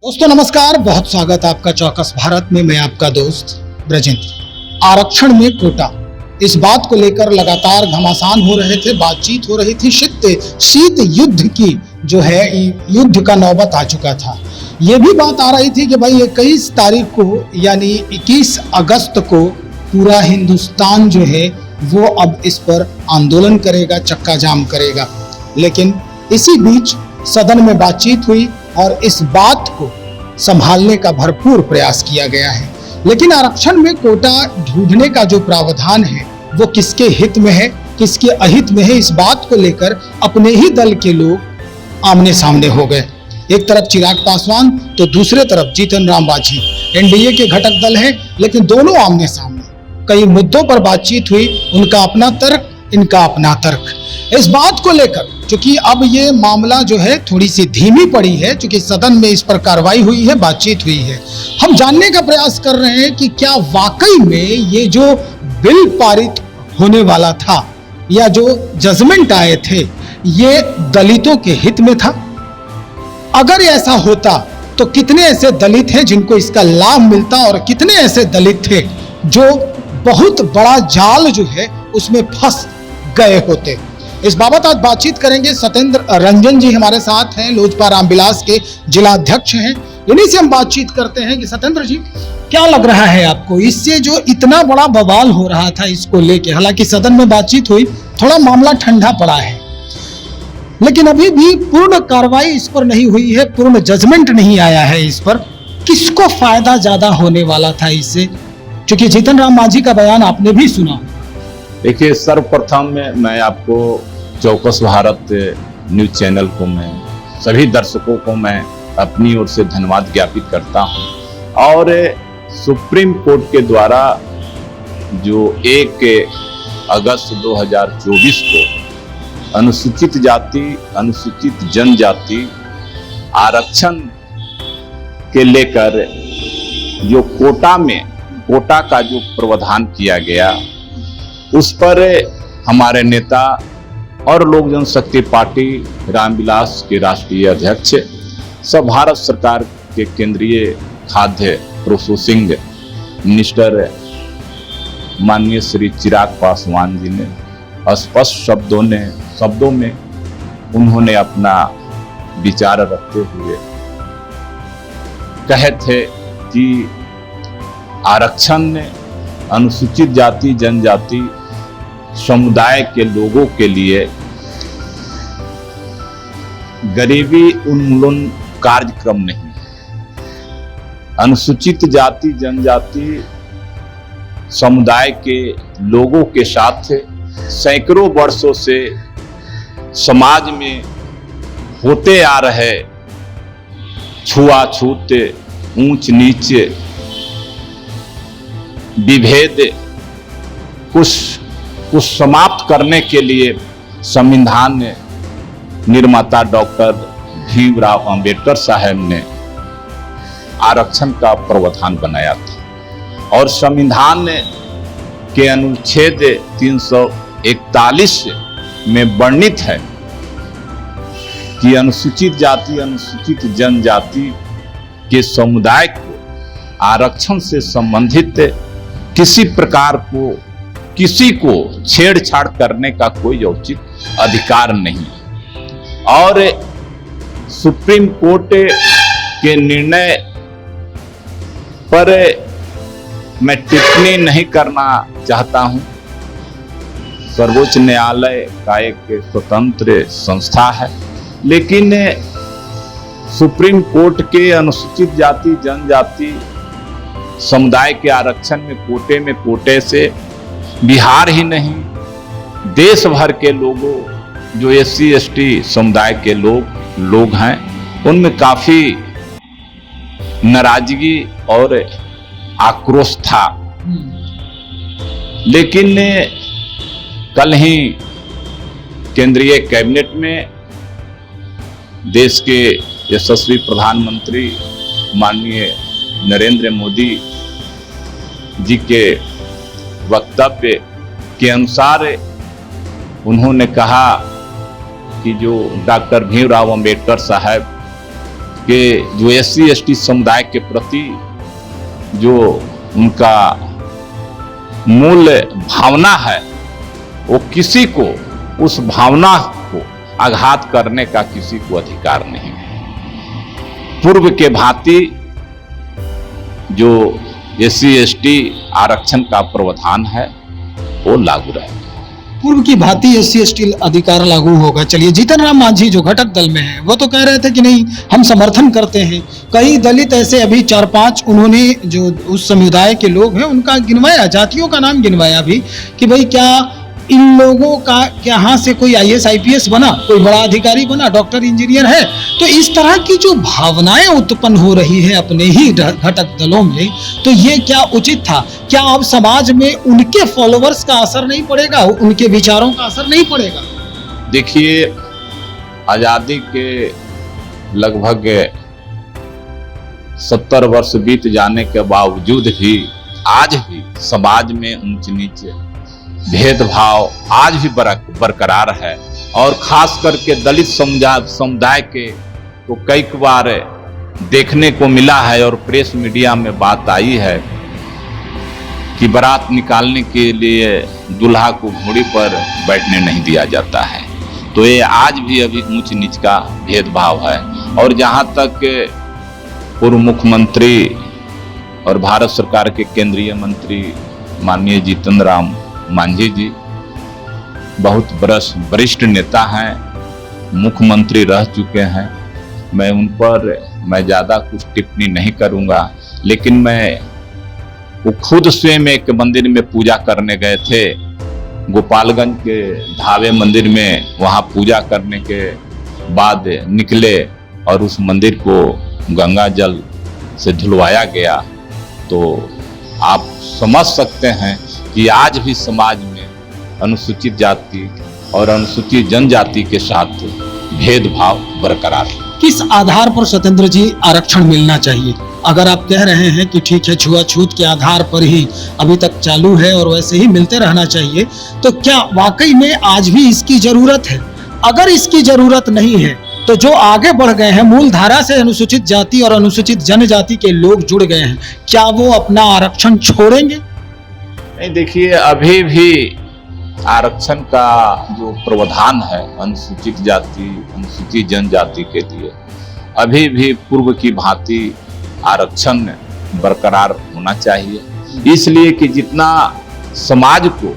दोस्तों नमस्कार, बहुत स्वागत आपका चौकस भारत में। मैं आपका दोस्त ब्रजेंद्र। आरक्षण में कोटा, इस बात को लेकर लगातार घमासान हो रहे थे, बातचीत हो रही थी। शीत युद्ध की जो है युद्ध का नौबत आ चुका था। ये भी बात आ रही थी कि भाई 21 तारीख को यानी 21 अगस्त को पूरा हिंदुस्तान जो है वो अब इस पर आंदोलन करेगा, चक्का जाम करेगा। लेकिन इसी बीच सदन में बातचीत हुई और इस बात को संभालने का भरपूर प्रयास किया गया है। लेकिन आरक्षण में कोटा ढूंढने का जो प्रावधान है वो किसके हित में है, किसके अहित में है, इस बात को लेकर अपने ही दल के लोग आमने सामने हो गए। एक तरफ चिराग पासवान तो दूसरे तरफ जीतन राम मांझी एनडीए के घटक दल हैं, लेकिन दोनों आमने सामने। कई मुद्दों पर बातचीत हुई, उनका अपना तर्क, इनका अपना तर्क। इस बात को लेकर क्योंकि अब ये मामला जो है थोड़ी सी धीमी पड़ी है, क्योंकि सदन में इस पर कार्रवाई हुई है, बातचीत हुई है। हम जानने का प्रयास कर रहे हैं कि क्या वाकई में ये जो बिल पारित होने वाला था या जो जजमेंट आए थे ये दलितों के हित में था। अगर ऐसा होता तो कितने ऐसे दलित हैं जिनको इसका लाभ मिलता और कितने ऐसे दलित थे जो बहुत बड़ा जाल जो है उसमें फंस गए होते। इस बाबत आज बातचीत करेंगे। सत्येंद्र रंजन जी हमारे साथ हैं, लोजपा रामविलास के जिला अध्यक्ष हैं। इन्हीं से हम बातचीत करते हैं कि सत्येंद्र जी, क्या लग रहा है आपको इससे जो इतना बड़ा बवाल हो रहा था इसको लेके? हालांकि सदन में बातचीत हुई, थोड़ा मामला ठंडा पड़ा है, लेकिन अभी भी पूर्ण कार्रवाई इस पर नहीं हुई है, पूर्ण जजमेंट नहीं आया है इस पर। किसको फायदा ज्यादा होने वाला था इससे? क्योंकि जीतन राम मांझी का बयान आपने भी सुना। देखिए, सर्वप्रथम मैं आपको चौकस भारत न्यूज चैनल को, मैं सभी दर्शकों को मैं अपनी ओर से धन्यवाद ज्ञापित करता हूं। और सुप्रीम कोर्ट के द्वारा जो 1 अगस्त 2024 को अनुसूचित जाति, अनुसूचित जनजाति आरक्षण के लेकर जो कोटा का जो प्रावधान किया गया, उस पर हमारे नेता और लोक जनशक्ति पार्टी रामविलास के राष्ट्रीय अध्यक्ष, सब भारत सरकार के केंद्रीय खाद्य प्रोसेसिंग मिनिस्टर माननीय श्री चिराग पासवान जी ने स्पष्ट शब्दों में उन्होंने अपना विचार रखते हुए कहे थे कि आरक्षण ने अनुसूचित जाति जनजाति समुदाय के लोगों के लिए गरीबी उन्मूलन कार्यक्रम नहीं है। अनुसूचित जाति जनजाति समुदाय के लोगों के साथ सैकड़ों वर्षों से समाज में होते आ रहे छुआछूत, ऊंच नीच, विभेद कुछ समाप्त करने के लिए संविधान निर्माता डॉक्टर भीमराव अंबेडकर साहब ने आरक्षण का प्रावधान बनाया था। और संविधान के अनुच्छेद 341 में वर्णित है कि अनुसूचित जाति, अनुसूचित जनजाति के समुदाय को आरक्षण से संबंधित किसी प्रकार किसी को छेड़छाड़ करने का कोई औचित अधिकार नहीं। और सुप्रीम कोर्ट के निर्णय पर मैं टिप्पणी नहीं करना चाहता हूं। सर्वोच्च न्यायालय का एक स्वतंत्र संस्था है, लेकिन सुप्रीम कोर्ट के अनुसूचित जाति जनजाति समुदाय के आरक्षण में कोटे से बिहार ही नहीं, देश भर के लोगों जो SC ST समुदाय के लोग हैं, उनमें काफी नाराजगी और आक्रोश था। लेकिन कल ही केंद्रीय कैबिनेट में देश के यशस्वी प्रधानमंत्री माननीय नरेंद्र मोदी जी के वक्तव्य के अनुसार उन्होंने कहा कि जो डॉक्टर भीमराव अंबेडकर साहब कि जो SC/ST समुदाय के प्रति जो उनका मूल भावना है, वो किसी को उस भावना को आघात करने का किसी को अधिकार नहीं है। पूर्व के भांति जो SC/ST आरक्षण का प्रावधान है वो लागू रहेगा। पूर्व की भांति SC/ST अधिकार लागू होगा। चलिए, जीतन राम मांझी जो घटक दल में है वो तो कह रहे थे कि नहीं, हम समर्थन करते हैं। कई दलित ऐसे अभी 4-5 उन्होंने जो उस समुदाय के लोग हैं उनका गिनवाया, जातियों का नाम गिनवाया भी कि भाई क्या इन लोगों का यहाँ से कोई IAS IPS बना, कोई बड़ा अधिकारी बना, डॉक्टर इंजीनियर है। तो इस तरह की जो भावनाएं उत्पन्न हो रही है अपने ही घटक दलों में, तो ये क्या उचित था? क्या अब समाज में उनके फॉलोअर्स का असर नहीं पड़ेगा, उनके विचारों का असर नहीं पड़ेगा? देखिए, आजादी के लगभग 70 वर्ष बीत जाने के बावजूद भी आज भी समाज में ऊंच नीच भेदभाव आज भी बरकरार है। और खास करके दलित समुदाय के तो कई बार देखने को मिला है और प्रेस मीडिया में बात आई है कि बारात निकालने के लिए दूल्हा को घोड़ी पर बैठने नहीं दिया जाता है। तो ये आज भी अभी ऊंच नीच का भेदभाव है। और जहां तक पूर्व मुख्यमंत्री और भारत सरकार के केंद्रीय मंत्री माननीय जीतन राम मांझी जी बहुत वरिष्ठ नेता हैं, मुख्यमंत्री रह चुके हैं। मैं उन पर ज़्यादा कुछ टिप्पणी नहीं करूंगा, लेकिन मैं वो खुद स्वयं एक मंदिर में पूजा करने गए थे, गोपालगंज के ढाबे मंदिर में। वहाँ पूजा करने के बाद निकले और उस मंदिर को गंगा जल से धुलवाया गया। तो आप समझ सकते हैं कि आज भी समाज में अनुसूचित जाति और अनुसूचित जनजाति के साथ भेदभाव बरकरार है। किस आधार पर स्वतंत्र जी आरक्षण मिलना चाहिए? अगर आप कह रहे हैं कि ठीक है, छुआछूत के आधार पर ही अभी तक चालू है और वैसे ही मिलते रहना चाहिए, तो क्या वाकई में आज भी इसकी जरूरत है? अगर इसकी जरूरत नहीं है तो जो आगे बढ़ गए हैं, मूल धारा से अनुसूचित जाति और अनुसूचित जनजाति के लोग जुड़ गए हैं, क्या वो अपना आरक्षण छोड़ेंगे? नहीं, देखिए, अभी भी आरक्षण का जो प्रावधान है अनुसूचित जाति अनुसूचित जनजाति के लिए, अभी भी पूर्व की भांति आरक्षण बरकरार होना चाहिए। इसलिए कि जितना समाज को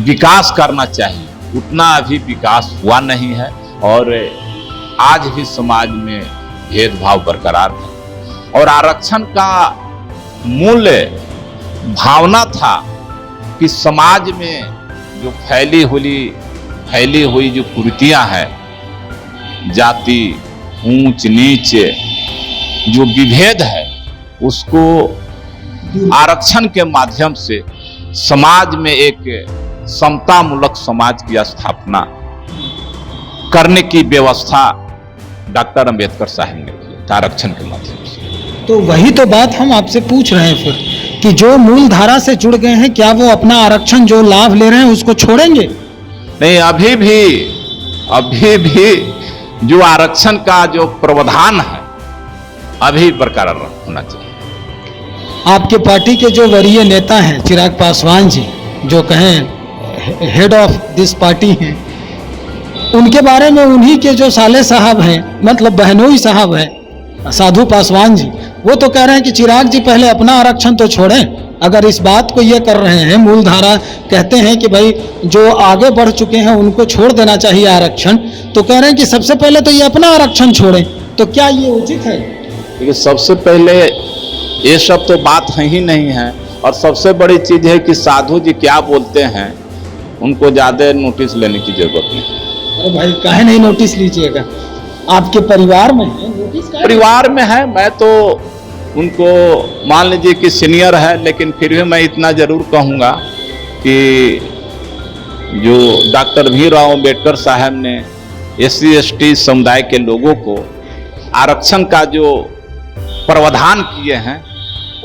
विकास करना चाहिए उतना अभी विकास हुआ नहीं है और आज भी समाज में भेदभाव बरकरार है। और आरक्षण का मूल भावना था कि समाज में जो फैली हुई जो कुरीतियां हैं, जाति, ऊंच नीच, जो विभेद है, उसको आरक्षण के माध्यम से समाज में एक समतामूलक समाज की स्थापना करने की व्यवस्था डॉक्टर अंबेडकर साहब ने की आरक्षण के माध्यम से। तो वही तो बात हम आपसे पूछ रहे हैं फिर कि जो मूल धारा से जुड़ गए हैं, क्या वो अपना आरक्षण जो लाभ ले रहे हैं उसको छोड़ेंगे? नहीं, अभी भी जो आरक्षण का जो प्रावधान है अभी बरकरार होना चाहिए। आपके पार्टी के जो वरीय नेता हैं चिराग पासवान जी, जो कहें हेड ऑफ दिस पार्टी हैं, उनके बारे में उन्हीं के जो साले साहब हैं, मतलब बहनोई साहब हैं, साधु पासवान जी, वो तो कह रहे हैं कि चिराग जी पहले अपना आरक्षण तो छोड़ें। अगर इस बात को ये कर रहे हैं, मूल धारा कहते हैं कि भाई जो आगे बढ़ चुके हैं उनको छोड़ देना चाहिए आरक्षण, तो कह रहे हैं कि सबसे पहले तो ये अपना आरक्षण छोड़ें। तो क्या ये उचित है? देखिए, सबसे पहले ये सब तो बात है ही नहीं है। और सबसे बड़ी चीज है कि साधु जी क्या बोलते हैं, उनको ज्यादा नोटिस लेने की जरूरत नहीं। अरे भाई, काहे नहीं नोटिस लीजिएगा? आपके परिवार में है, नोटिस परिवार में है। मैं तो उनको मान लीजिए कि सीनियर है, लेकिन फिर भी मैं इतना जरूर कहूँगा कि जो डॉक्टर भीमराव अंबेडकर साहब ने SC/ST समुदाय के लोगों को आरक्षण का जो प्रावधान किए हैं,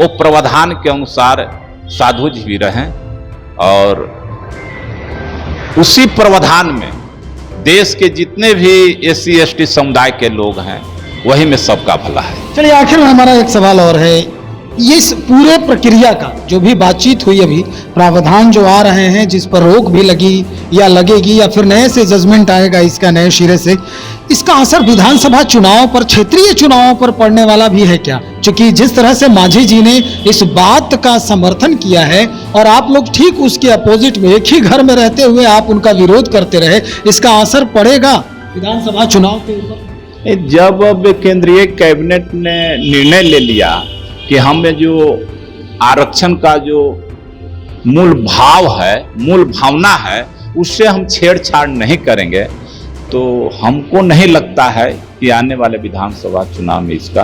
वो प्रावधान के अनुसार साधु जी भी रहें और उसी प्रावधान में देश के जितने भी SC/ST समुदाय के लोग हैं वही में सबका भला है। चलिए आखिर में हमारा एक सवाल और है, इस पूरे प्रक्रिया का जो भी बातचीत हुई अभी, प्रावधान जो आ रहे हैं जिस पर रोक भी लगी या लगेगी या फिर नए से जजमेंट आएगा इसका नए सिरे से, इसका असर विधानसभा चुनाव पर, क्षेत्रीय चुनावों पर पड़ने वाला भी है क्या? क्योंकि जिस तरह से मांझी जी ने इस बात का समर्थन किया है और आप लोग ठीक उसके अपोजिट में एक ही घर में रहते हुए आप उनका विरोध करते रहे, इसका असर पड़ेगा विधानसभा चुनाव के ऊपर? जब अब केंद्रीय कैबिनेट ने निर्णय ले लिया कि हमें जो आरक्षण का जो मूल भाव है, मूल भावना है, उससे हम छेड़छाड़ नहीं करेंगे, तो हमको नहीं लगता है कि आने वाले विधानसभा चुनाव में इसका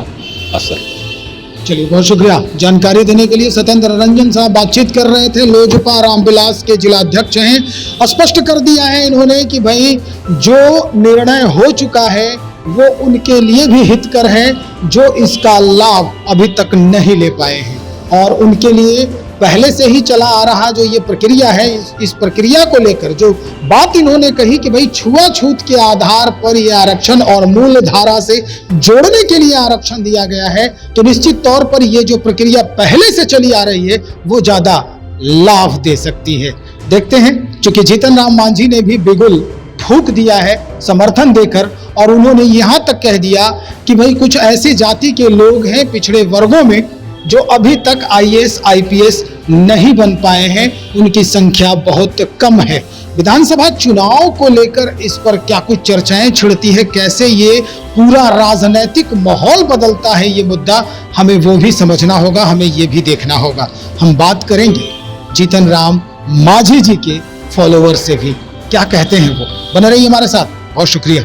असर पड़ेगा। चलिए बहुत शुक्रिया जानकारी देने के लिए। सत्येंद्र रंजन साहब बातचीत कर रहे थे, लोजपा रामविलास के जिला अध्यक्ष हैं। स्पष्ट कर दिया है इन्होंने कि भाई जो निर्णय हो चुका है वो उनके लिए भी हितकर है, जो इसका लाभ अभी तक नहीं ले पाए हैं, और उनके लिए पहले से ही चला आ रहा जो ये प्रक्रिया है, इस प्रक्रिया को लेकर जो बात इन्होंने कही कि भाई छुआछूत के आधार पर ये आरक्षण और मूल धारा से जोड़ने के लिए आरक्षण दिया गया है, तो निश्चित तौर पर ये जो प्रक्रिया पहले से चली आ रही है वो ज्यादा लाभ दे सकती है। देखते हैं, चूंकि जीतन राम मांझी ने भी बिगुल फूंक दिया है समर्थन देकर, और उन्होंने यहां तक कह दिया कि भाई कुछ ऐसी जाति के लोग हैं पिछड़े वर्गों में जो अभी तक IAS IPS नहीं बन पाए हैं, उनकी संख्या बहुत कम है। विधानसभा चुनाव को लेकर इस पर क्या कुछ चर्चाएं छिड़ती है, कैसे ये पूरा राजनीतिक माहौल बदलता है, ये मुद्दा हमें वो भी समझना होगा, हमें ये भी देखना होगा। हम बात करेंगे जीतन राम मांझी जी के फॉलोअर से भी, क्या कहते हैं वो। बने रहिए हमारे साथ, बहुत शुक्रिया।